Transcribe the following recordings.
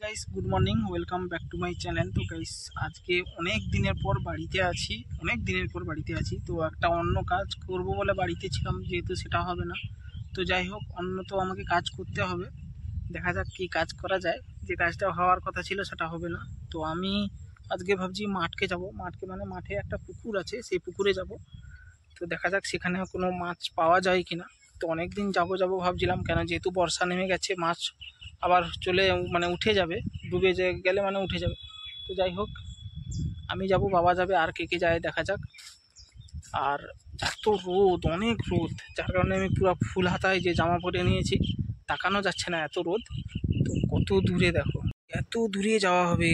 Guys, good morning, welcome back to my channel. তো guys, আজকে অনেক দিনের পর বাড়িতে আছি। তো একটা অন্য কাজ করব বলে বাড়িতে ছিলাম, যেহেতু সেটা হবে না। তো যাই হোক, অন্য তো আমাকে কাজ করতে হবে। দেখা যাক কি কাজ করা যায়। যে কাজটা হওয়ার কথা ছিল সেটা হবে না। তো আমি আজকে ভাবছি মাঠে যাব। মানে মাঠে একটা পুকুর আছে, সেই পুকুরে যাব। তো দেখা যাক সেখানে কোনো মাছ পাওয়া যায় কিনা। তো অনেক দিন যাবো ভাবছিলাম, কেন যেহেতু বর্ষা নেমে গেছে, মাছ আবার উঠে যাবে, ডুবে গেলে উঠে যাবে। তো যাই হোক, আমি যাব, বাবা যাবে, আর কে কে যায় দেখা যাক। আর এত রোদ, অনেক রোদ, যার কারণে আমি পুরো ফুল হাতায় যে জামা পরে নিয়েছি, তাকানো যাচ্ছে না, এত রোদ। তো কত দূরে দেখো, এত দূরে যাওয়া হবে,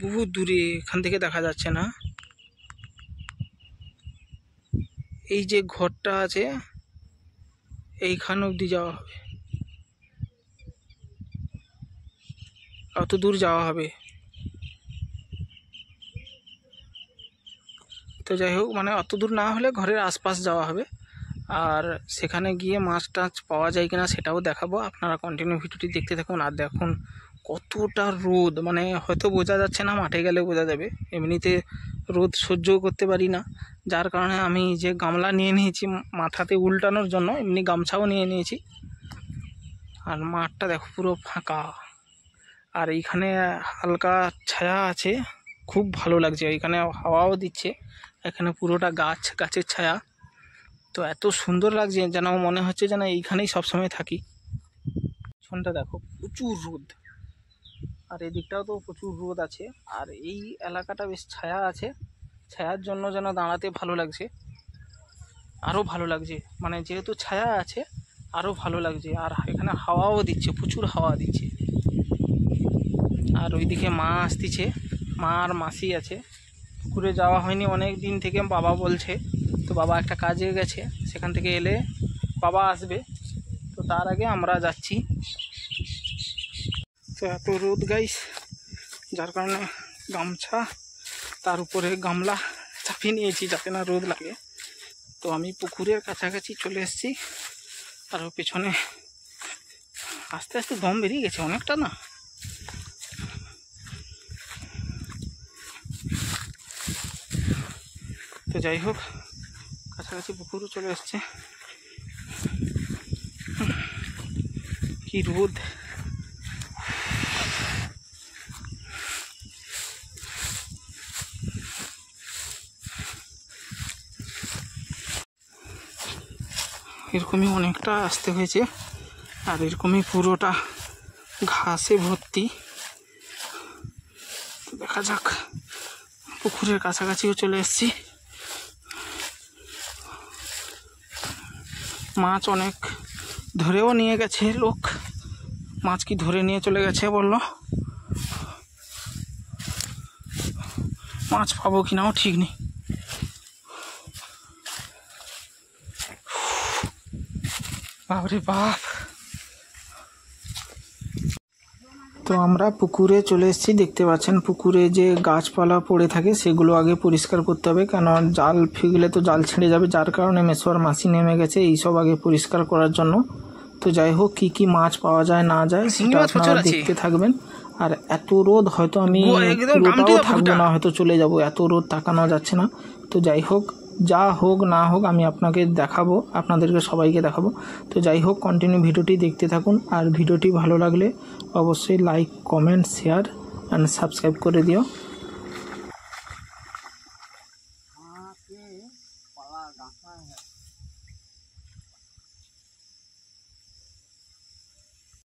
বহুত দূরে, এখান থেকে দেখা যাচ্ছে না। এই যে ঘরটা আছে, এইখান অবধি যাওয়া হবে, অত দূর যাওয়া হবে। তো যাই হোক, অত দূর না হলে ঘরের আশপাশ যাওয়া হবে। আর সেখানে গিয়ে মাছ টাছ পাওয়া যায় কিনা সেটাও দেখাবো। আপনারা কন্টিনিউ ভিডিওটি দেখতে থাকুন। আর দেখুন কতটা রোদ, হয়তো বোঝা যাচ্ছে না, মাঠে গেলে বোঝা যাবে। এমনিতে রোদ সহ্যও করতে পারি না, যার কারণে আমি যে গামলা নিয়ে নিয়েছি মাথাতে উল্টানোর জন্য, এমনি গামছাও নিয়ে নিয়েছি। আর মাঠটা দেখো পুরো ফাঁকা, আর এইখানে হালকা ছায়া আছে, খুব ভালো লাগছে। এইখানে হাওয়াও দিচ্ছে, এখানে পুরোটা গাছের ছায়া। তো এত সুন্দর লাগছে, যেন মনে হচ্ছে যেন এইখানেই সবসময় থাকি। পেছনটা দেখো, প্রচুর রোদ, আর এদিকটাও তো প্রচুর রোদ আছে। আর এই এলাকাটা বেশ ছায়া আছে, ছায়ার জন্য যেন দাঁড়াতে ভালো লাগছে, আরও ভালো লাগছে। যেহেতু ছায়া আছে, আরও ভালো লাগছে। আর এখানে হাওয়াও দিচ্ছে, প্রচুর হাওয়া দিচ্ছে। আর ওইদিকে মা আসতেছে, মা আর মাসি আছে। পুকুরে যাওয়া হয়নি অনেক দিন থেকে, বাবা বলছে। তো বাবা একটা কাজে গেছে, সেখান থেকে এলে বাবা আসবে। তো তার আগে আমরা যাচ্ছি। তো এত রোদ গাইস, যার কারণে গামছা, তার উপরে গামলা চাপিয়ে নিয়েছি যাতে না রোদ লাগে। তো আমি পুকুরের কাছাকাছি চলে এসেছি। আর পেছনে আস্তে আস্তে দম বেরিয়ে গেছে অনেকটা না। তো যাই হোক, কাছাকাছি পুকুরও চলে এসছে। কি রোদ, এরকমই অনেকটা আসতে হয়েছে। আর এরকমই পুরোটা ঘাসে ভর্তি। দেখা যাক, পুকুরের কাছাকাছিও চলে এসেছি। মাছ অনেক ধরেও নিয়ে গেছে লোক, মাছ কি ধরে নিয়ে চলে গেছে বললো। মাছ পাবো কিনাও ঠিক নেই। বাপরে বাপ। তো আমরা পুকুরে চলে এসেছি, দেখতে পাচ্ছেন পুকুরে যে গাছপালা পড়ে থাকে সেগুলো আগে পরিষ্কার করতে হবে, কেন জাল ফিগলে তো জাল ছিঁড়ে যাবে। যার কারণে মেসোয়ার মাসি নেমে গেছে এইসব আগে পরিষ্কার করার জন্য। তো যাই হোক, কি কি মাছ পাওয়া যায় না যায় সেটা আপনারা দেখতে থাকবেন। আর এত রোদ, হয়তো আমি পুরোটাও থাকবো না, হয়তো চলে যাব, এত রোদ তাকানো যাচ্ছে না। তো যাই হোক, যা হোক না হোক আমি আপনাদেরকে সবাইকে দেখাবো। তো যাই হোক, কন্টিনিউ ভিডিওটি দেখতে থাকুন। আর ভিডিওটি ভালো লাগলে অবশ্যই like, comment, share and subscribe করে দিও।